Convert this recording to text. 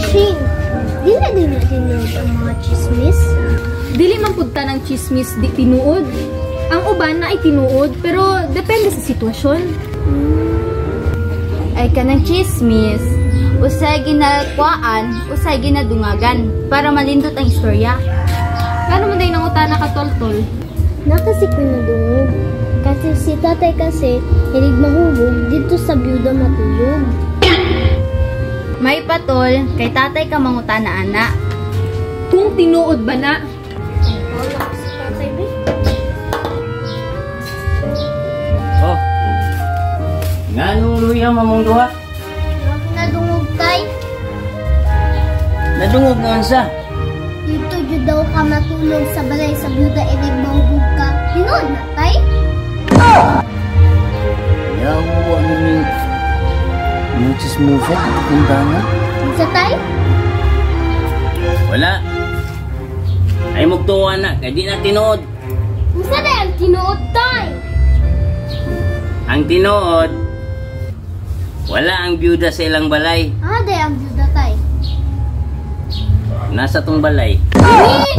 Shing, di na din tinuod ang mga chismis? Dili man pud tanang chismis di tinuod. Ang uban na ay tinuod, pero depende sa sitwasyon. Ay kanang chismis, usay ginakuan, usay ginadungagan para malindot ang istorya. Gano man day nang utana ka tol-tol? Nakasi ko nadungog. Kasi si tatay kasi, hilig mahubog dito sa byuda matulog. May patol, kay tatay ka mangutana ana. Kung tinuod ba na? Wala ko si tatay, be. Oh. Nga nung luya mamong duha? Nadungog tay. Nadungog nga sa. Dito jud daw ka matulog sa balay sa byuda hilig mahubog ka. Tinood na tay? Yawa namin. Mga chismosa, punta nga. Isa tay? Wala. Ay magtuwa na, kaya di na tinood. Isa na ang tinuod tay? Ang tinood, wala ang byuda sa ilang balay. Ah, day ang byuda tay. Nasa tong balay. Eh!